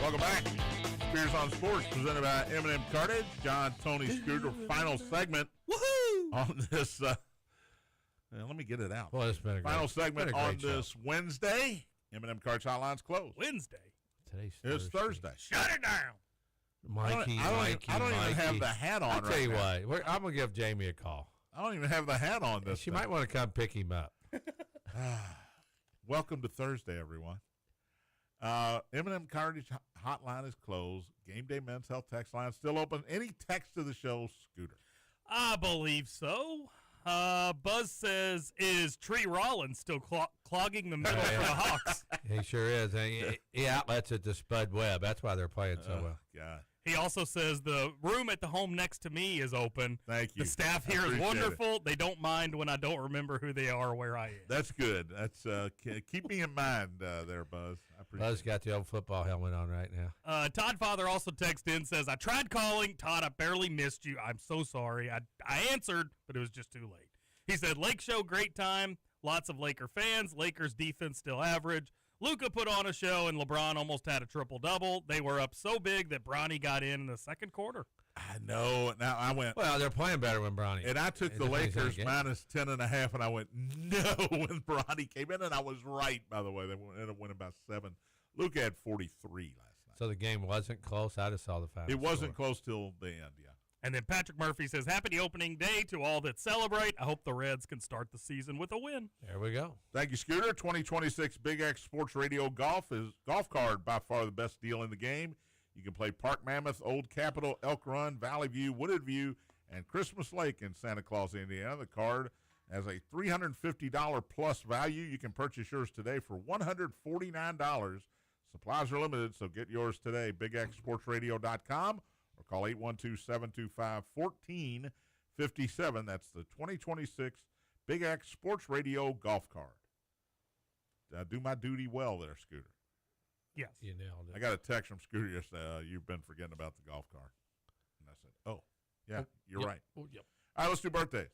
C: Welcome back. Spears on Sports, presented by M&M Cartage. John, Tony, Scooter, final segment on this. Let me get it out.
B: Well, it's been a
C: final segment on
B: show.
C: this Wednesday. M&M Cartage Hotline's closed.
D: Wednesday.
C: It's Thursday.
D: Shut it down.
B: Mikey,
C: I don't even have the hat on.
B: I'll tell you
C: now.
B: what, I'm going to give Jamie a call.
C: I don't even have the hat on this.
B: She might want to come pick him up.
C: Welcome to Thursday, everyone. M&M Cartage Hotline is closed. Gameday Men's Health text line still open. Any text to the show, Scooter?
D: I believe so. Buzz says, is Tree Rollins still clogging the middle for the Hawks?
B: He sure is. He outlets it to Spud Webb. That's why they're playing so well.
C: God.
D: He also says the room at the home next to me is open.
C: Thank you.
D: The staff
C: I
D: here is
C: appreciate
D: wonderful.
C: it.
D: They don't mind when I don't remember who they are or where I am.
C: That's good. That's keep me in mind there, Buzz. I appreciate
B: Buzz got the old football helmet on right now.
D: Todd Father also texted in, says, I tried calling. Todd, I barely missed you. I'm so sorry. I answered, but it was just too late. He said, Lake Show, great time. Lots of Laker fans. Lakers defense still average. Luka put on a show, and LeBron almost had a triple-double. They were up so big that Bronny got in the second quarter.
C: I know. Now I went.
B: Well, they're playing better when Bronny.
C: And I took the Lakers minus 10.5, and I went, no, when Bronny came in, and I was right, by the way. They ended up winning by 7. Luka had 43 last night.
B: So the game wasn't close. I just saw the final
C: It wasn't
B: score.
C: close till the end, yeah.
D: And then Patrick Murphy says, happy opening day to all that celebrate. I hope the Reds can start the season with a win.
B: There we go.
C: Thank you, Scooter. 2026 Big X Sports Radio Golf is golf card by far the best deal in the game. You can play Park Mammoth, Old Capitol, Elk Run, Valley View, Wooded View, and Christmas Lake in Santa Claus, Indiana. The card has a $350 plus value. You can purchase yours today for $149. Supplies are limited, so get yours today. BigXSportsRadio.com. Or call 812-725-1457. That's the 2026 Big X Sports Radio golf card. Did I do my duty well there, Scooter?
D: Yes.
B: You nailed it.
C: I got a text from Scooter yesterday. You've been forgetting about the golf cart. And I said, oh, yeah, you're right.
B: Oh, yep.
C: All right, let's do birthdays.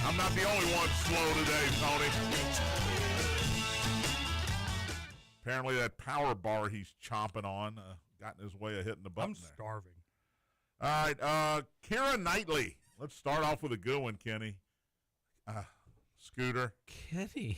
C: I'm not the only one slow today, Tony. Apparently that power bar he's chomping on got in his way of hitting the button
D: I'm
C: there.
D: starving.
C: All right, Kara Knightley. Let's start off with a good one, Kenny. Scooter.
B: Kenny.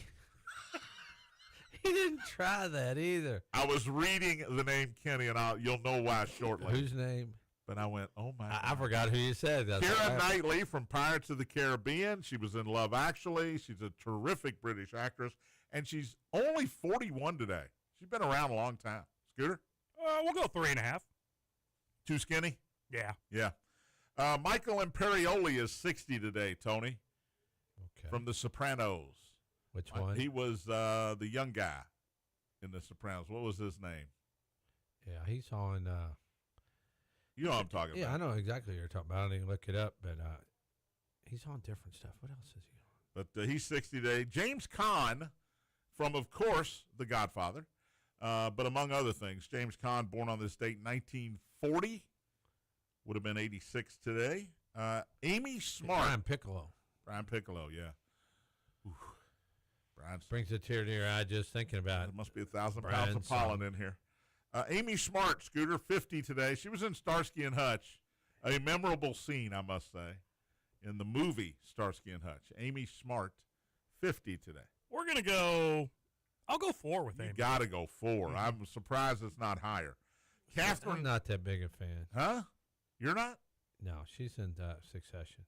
B: He didn't try that either.
C: I was reading the name Kenny, and you'll know why shortly.
B: Whose name?
C: But I went, oh, my God.
B: I forgot who you said.
C: Keira Knightley from Pirates of the Caribbean. She was in Love Actually. She's a terrific British actress, and she's only 41 today. She's been around a long time. Scooter?
D: We'll go 3.5.
C: Too skinny?
D: Yeah.
C: Yeah. Michael Imperioli is 60 today, Tony,
B: Okay.
C: from The Sopranos.
B: Which one?
C: He was the young guy in The Sopranos. What was his name?
B: Yeah, he's on.
C: You know what I'm talking
B: Yeah, I
C: about.
B: know exactly what you're talking about. I didn't look it up, but he's on different stuff. What else is he on?
C: But he's 60 today. James Caan from, of course, The Godfather. But among other things, James Caan, born on this date, 1940, would have been 86 today. Amy Smart.
B: Brian Piccolo,
C: yeah. Oof. Brian's,
B: brings a tear to your eye just thinking about
C: there
B: it.
C: must be 1,000 pounds
B: Brian's
C: of pollen in here. Amy Smart, Scooter, 50 today. She was in Starsky and Hutch. A memorable scene, I must say, in the movie Starsky and Hutch. Amy Smart, 50 today.
D: We're going to go, I'll go 4 with
C: You
D: Amy.
C: got to go 4. I'm surprised it's not higher. Catherine.
B: I'm not that big a fan.
C: Huh? You're not?
B: No, she's in Succession.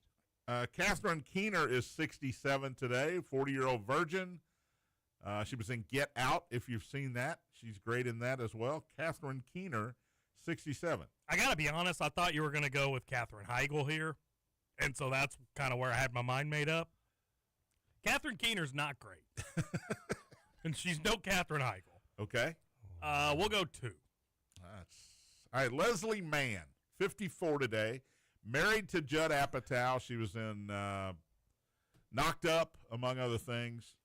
C: Catherine Keener is 67 today, 40-year-old virgin. She was in Get Out, if you've seen that. She's great in that as well. Catherine Keener, 67.
D: I got to be honest, I thought you were going to go with Katherine Heigl here, and so that's kind of where I had my mind made up. Catherine Keener's not great, and she's no Katherine Heigl.
C: Okay.
D: We'll go 2.
C: All right, Leslie Mann, 54 today, married to Judd Apatow. She was in Knocked Up, among other things.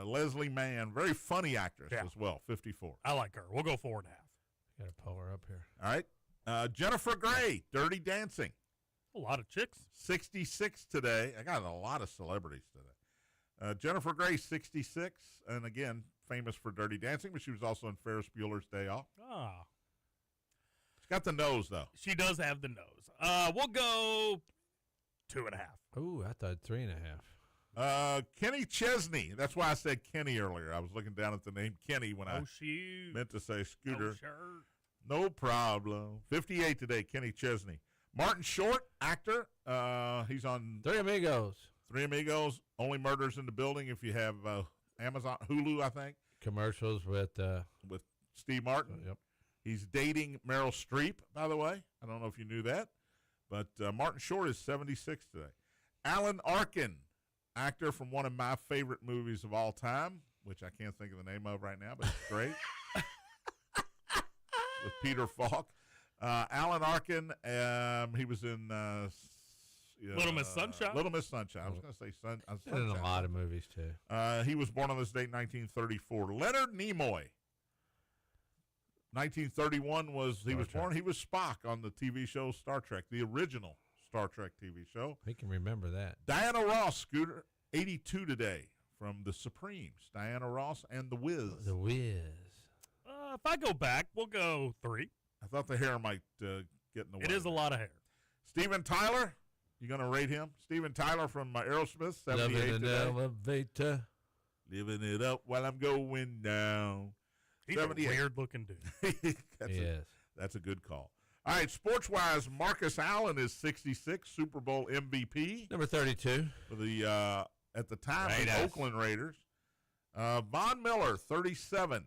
C: Leslie Mann, very funny actress as well, 54.
D: I like her. We'll go 4.5.
B: Got to pull her up here.
C: All right. Jennifer Grey, Dirty Dancing.
D: A lot of chicks.
C: 66 today. I got a lot of celebrities today. Jennifer Grey, 66, and again, famous for Dirty Dancing, but she was also in Ferris Bueller's Day Off.
D: Ah.
C: She's got the nose, though.
D: She does have the nose. We'll go 2.5.
B: Ooh, I thought 3.5.
C: Kenny Chesney. That's why I said Kenny earlier. I was looking down at the name Kenny when I
D: shoot.
C: meant to say Scooter.
D: No shirt.
C: No problem. 58 today, Kenny Chesney. Martin Short, actor. He's on
B: Three Amigos.
C: Three Amigos, Only Murders in the Building. If you have Amazon, Hulu, I think.
B: Commercials with
C: Steve Martin.
B: Yep.
C: He's dating Meryl Streep, by the way. I don't know if you knew that. But Martin Short is 76 today. Alan Arkin, actor from one of my favorite movies of all time, which I can't think of the name of right now, but it's great. With Peter Falk. Alan Arkin, he was in
D: Little Miss Sunshine.
C: Little Miss Sunshine. I was going to say
B: Been in a lot of movies, too.
C: he was born on this date, 1934. Leonard Nimoy. 1931 was he was born. He was Spock on the TV show Star Trek, the original Star Trek TV show.
B: We can remember that.
C: Diana Ross, Scooter, 82 today, from the Supremes. Diana Ross and the Wiz.
B: The Wiz.
D: If I go back, we'll go 3.
C: I thought the hair might get in the way.
D: It is a lot of hair.
C: Steven Tyler, you going to rate him? Steven Tyler from Aerosmith, 78
B: Loving
C: today.
B: an elevator.
C: Living it up while I'm going down.
D: He's a weird-looking dude.
C: That's a good call. All right, sports-wise, Marcus Allen is 66, Super Bowl MVP.
B: Number 32.
C: For the, at the time, the Oakland Raiders. Von Miller, 37.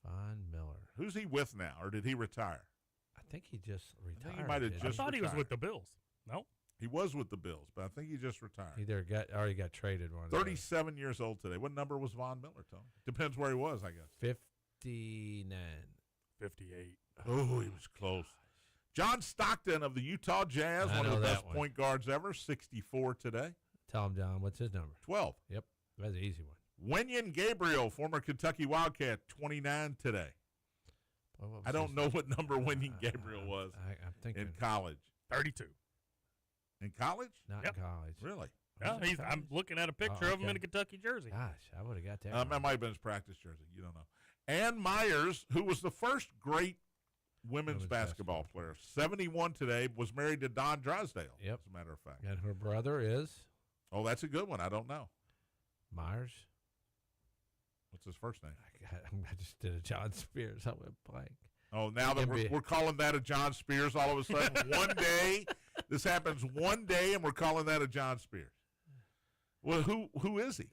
B: Von Miller.
C: Who's he with now, or did he retire?
B: I think he just retired.
C: He might have
D: I
C: just
D: thought he was
C: retired.
D: with the Bills. No?
C: He was with the Bills, but I think he just retired.
B: Either already got traded one.
C: 37 years old today. What number was Von Miller, Tony? Depends where he was, I guess.
B: 59.
D: 58.
C: Oh, he was close. John Stockton of the Utah Jazz, one of the best point guards ever, 64 today.
B: Tell him, John, what's his number?
C: 12.
B: Yep, that's an easy one.
C: Wenyen Gabriel, former Kentucky Wildcat, 29 today.
B: Well,
C: I don't know what number Wenyen Gabriel was
B: I'm thinking
C: in college.
D: 32.
C: In college?
B: Not
D: Yep.
B: in college.
C: Really?
D: Yeah, I'm looking at a picture of him in a Kentucky jersey.
B: Gosh, I would have got that.
C: That might have been his practice jersey. You don't know. Ann Myers, who was the first great women's basketball player, 71 today, was married to Don Drysdale,
B: Yep.
C: as a matter of fact.
B: And her brother is?
C: Oh, that's a good one. I don't know.
B: Myers.
C: What's his first name?
B: I just did a John Spears. I went blank.
C: Oh, now that we're calling that a John Spears all of a sudden. One day, this happens one day, and we're calling that a John Spears. Well, who is he?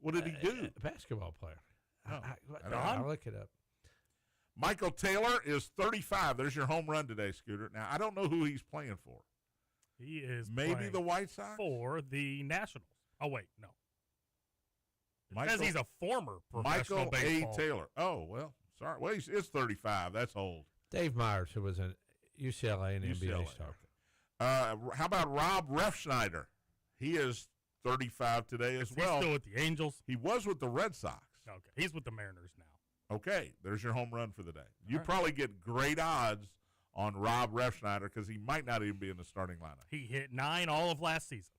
C: What did he do?
B: A basketball player.
C: Oh,
B: I'll look it up.
C: Michael Taylor is 35. There's your home run today, Scooter. Now, I don't know who he's playing for.
D: He is
C: Maybe
D: playing
C: the White Sox?
D: for the Nationals. Oh, wait, no.
C: Michael,
D: Because he's a former professional
C: Michael
D: baseball.
C: A. Taylor. Oh, well, sorry. Well, it's 35. That's old.
B: Dave Myers, who was in UCLA and NBA star.
C: How about Rob Refsnyder? He is 35 today as well.
D: He's still with the Angels.
C: He was with the Red Sox.
D: Okay, he's with the Mariners now.
C: Okay, there's your home run for the day. You
D: right.
C: probably get great odds on Rob Refsnyder because he might not even be in the starting lineup.
D: He hit 9 all of last season.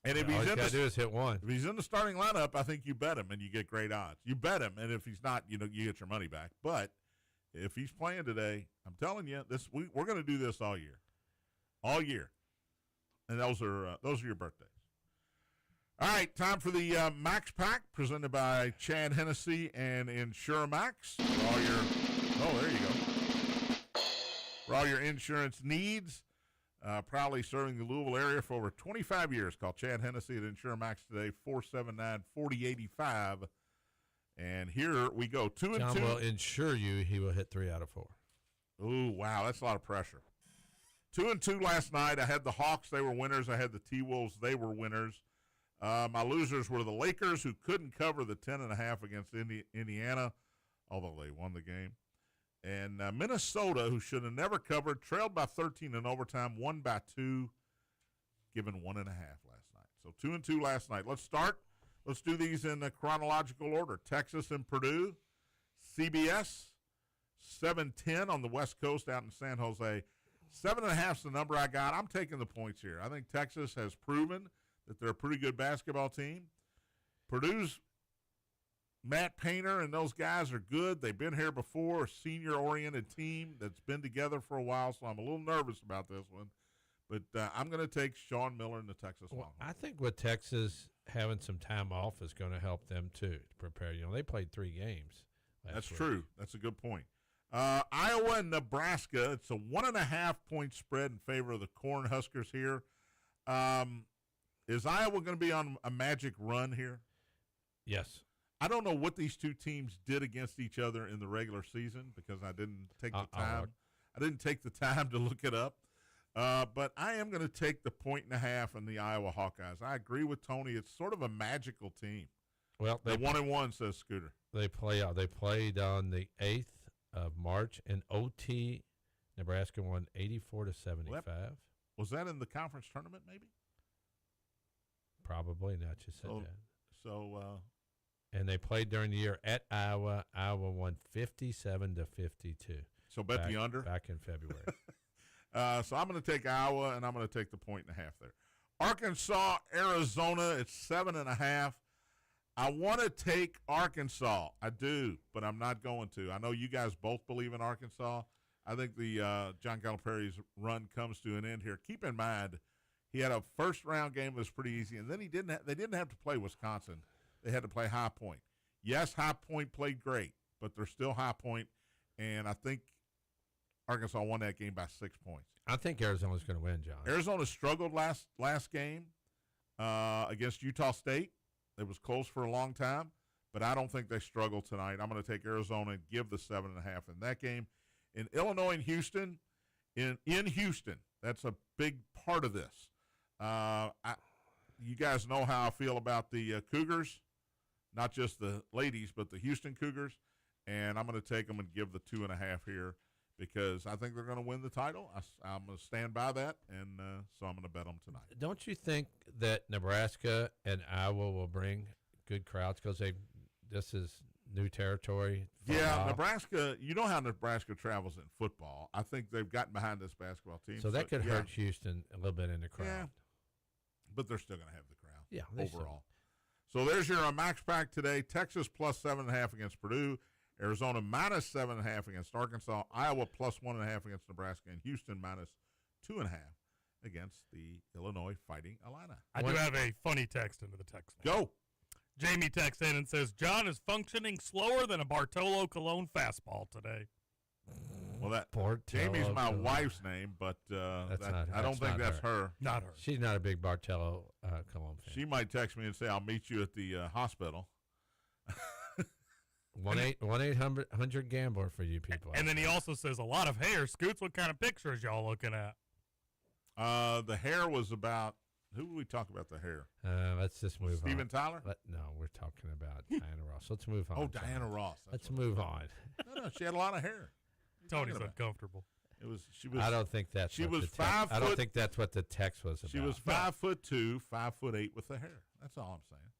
C: And if
B: All he's got to do is hit one.
C: if he's in the starting lineup, I think you bet him and you get great odds. You bet him, and if he's not, you get your money back. But if he's playing today, I'm telling you, we're going to do this all year. And those are your birthdays. All right, time for the Max Pack presented by Chad Hennessy and InsureMax. There you go. For all your insurance needs, proudly serving the Louisville area for over 25 years. Call Chad Hennessy at InsureMax today, 479-4085. And here we go, 2-2.
B: John will insure you he will hit 3 out of 4.
C: Ooh, wow, that's a lot of pressure. 2-2 last night. I had the Hawks. They were winners. I had the T-Wolves. They were winners. My losers were the Lakers, who couldn't cover the 10.5 against Indiana, although they won the game. And Minnesota, who should have never covered, trailed by 13 in overtime, won by 2, given 1.5 last night. So 2-2 last night. Let's start. Let's do these in chronological order. Texas and Purdue, CBS, 7:10 on the West Coast out in San Jose. 7.5 is the number I got. I'm taking the points here. I think Texas has proven that they're a pretty good basketball team. Purdue's Matt Painter and those guys are good. They've been here before, a senior-oriented team that's been together for a while, so I'm a little nervous about this one. But I'm going to take Sean Miller and the Texas Longhorns.
B: I think with Texas having some time off is going to help them, too, to prepare. They played 3 games last
C: That's
B: week.
C: true. That's a good point. Iowa and Nebraska, it's a 1.5-point spread in favor of the Cornhuskers here. Is Iowa going to be on a magic run here?
B: Yes.
C: I don't know what these two teams did against each other in the regular season because I didn't take the time. I didn't take the time to look it up. But I am going to take the 1.5 in the Iowa Hawkeyes. I agree with Tony. It's sort of a magical team.
B: Well,
C: They're 1-1, says Scooter.
B: They played on the 8th of March in OT. Nebraska won 84-75.
C: Was that in the conference tournament? Maybe.
B: Probably not. You said that.
C: So.
B: And they played during the year at Iowa. Iowa won 57-52.
C: So bet the under
B: back in February.
C: So I'm going to take Iowa, and I'm going to take the 1.5 there. Arkansas, Arizona, it's 7.5. I want to take Arkansas. I do, but I'm not going to. I know you guys both believe in Arkansas. I think the John Calipari's run comes to an end here. Keep in mind, he had a first-round game that was pretty easy, and then they didn't have to play Wisconsin. They had to play High Point. Yes, High Point played great, but they're still High Point, and I think Arkansas won that game by 6 points.
B: I think Arizona's going to win, John.
C: Arizona struggled last game against Utah State. It was close for a long time, but I don't think they struggled tonight. I'm going to take Arizona and give the 7.5 in that game. In Illinois and Houston, in Houston, that's a big part of this. You guys know how I feel about the Cougars, not just the ladies, but the Houston Cougars, and I'm going to take them and give the 2.5 here because I think they're going to win the title. I'm going to stand by that, and so I'm going to bet them tonight.
B: Don't you think that Nebraska and Iowa will bring good crowds because this is new territory?
C: Yeah, Nebraska, you know how Nebraska travels in football. I think they've gotten behind this basketball team.
B: So that could hurt Houston a little bit in the crowd.
C: Yeah, but they're still going to have the crowd overall.
B: Still.
C: So there's your max pack today. Texas plus 7.5 against Purdue. Arizona minus 7.5 against Arkansas. Iowa plus 1.5 against Nebraska. And Houston minus 2.5 against the Illinois Fighting Illini.
D: I do have a funny text into the text.
C: Go.
D: Jamie texts in and says, John is functioning slower than a Bartolo Colon fastball today.
C: Well, that
B: Bartolo
C: Jamie's my
B: Colon.
C: wife's name, but I don't think
B: not
C: that's
B: her.
C: her.
D: Not her.
B: She's not a big Bartolo Colon fan.
C: She might text me and say, I'll meet you at the hospital.
B: 1-800-GAMBLER for you people.
D: And then he also says, a lot of hair. Scoots, what kind of pictures y'all looking at?
C: The hair was about, who would we talk about the hair?
B: Let's just move on.
C: Steven Tyler?
B: No, we're talking about Diana Ross. Let's move on.
C: Oh,
B: John.
C: Diana Ross.
B: Let's move on.
C: No, she had a lot of hair.
D: Tony's
C: about?
D: uncomfortable.
C: She was.
B: I don't think that's.
C: She
B: what
C: was
B: the text,
C: 5
B: I don't
C: foot-
B: think that's what the text was about.
C: She was 5'2", 5'8" with the hair. That's all I'm saying.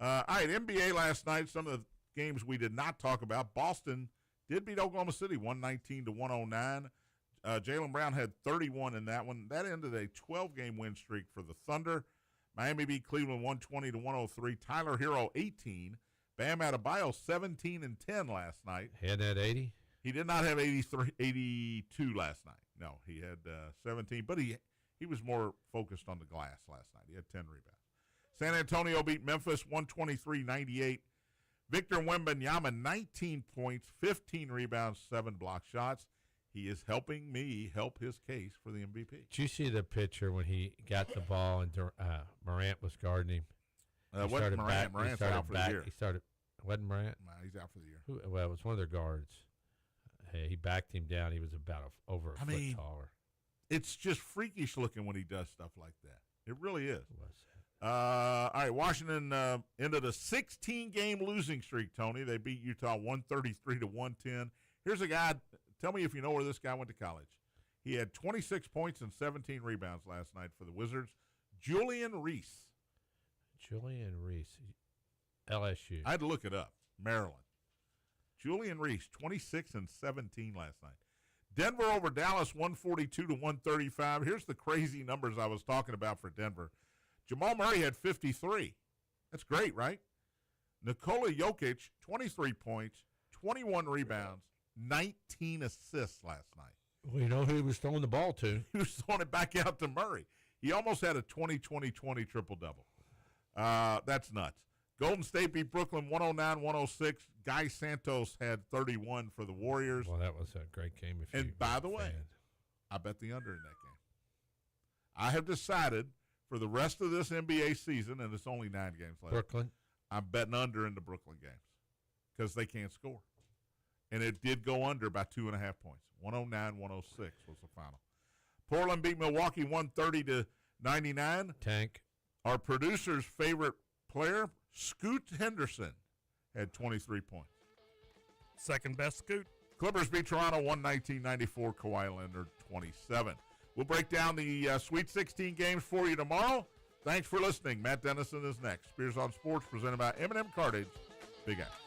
C: All right, NBA last night. Some of the games we did not talk about. Boston did beat Oklahoma City 119-109. Jaylen Brown had 31 in that one. That ended a 12-game win streak for the Thunder. Miami beat Cleveland 120-103. Tyler Hero 18. Bam Adebayo 17 and 10 last night.
B: Had that 80.
C: He did not have 82 last night. No, he had 17, but he was more focused on the glass last night. He had 10 rebounds. San Antonio beat Memphis 123-98. Victor Wembanyama 19 points, 15 rebounds, 7 block shots. He is helping me help his case for the MVP.
B: Did you see the picture when he got the ball and Morant was guarding him?
C: Wasn't Morant? Morant's out for the year.
B: He started. Wasn't Morant?
C: No, he's out for the year.
B: Well, it was one of their guards. Hey, he backed him down. He was about over a foot taller.
C: It's just freakish looking when he does stuff like that. It really is.
B: What was that?
C: All right, Washington ended a 16-game losing streak, Tony. They beat Utah 133-110. Here's a guy. Tell me if you know where this guy went to college. He had 26 points and 17 rebounds last night for the Wizards. Julian Reese.
B: Julian Reese, LSU.
C: I had to look it up. Maryland. Julian Reese, 26 and 17 last night. Denver over Dallas, 142 to 135. Here's the crazy numbers I was talking about for Denver. Jamal Murray had 53. That's great, right? Nikola Jokic, 23 points, 21 rebounds, 19 assists last night.
B: We know who he was throwing the ball to.
C: He was throwing it back out to Murray. He almost had a 20-20-20 triple-double. That's nuts. Golden State beat Brooklyn 109-106. Guy Santos had 31 for the Warriors.
B: Well, that was a great game.
C: And by the way, I bet the under in that game. I have decided for the rest of this NBA season, and it's only 9 games left,
B: Brooklyn,
C: I'm betting under in the Brooklyn games because they can't score. And it did go under by 2.5 points. 109-106 was the final. Portland beat Milwaukee 130 to 99.
B: Tank.
C: Our producer's favorite player, Scoot Henderson, had 23 points.
D: Second best Scoot.
C: Clippers beat Toronto 119-94. Kawhi Leonard 27. We'll break down the Sweet 16 games for you tomorrow. Thanks for listening. Matt Dennison is next. Spears on Sports presented by M&M Cartage. Big Apple.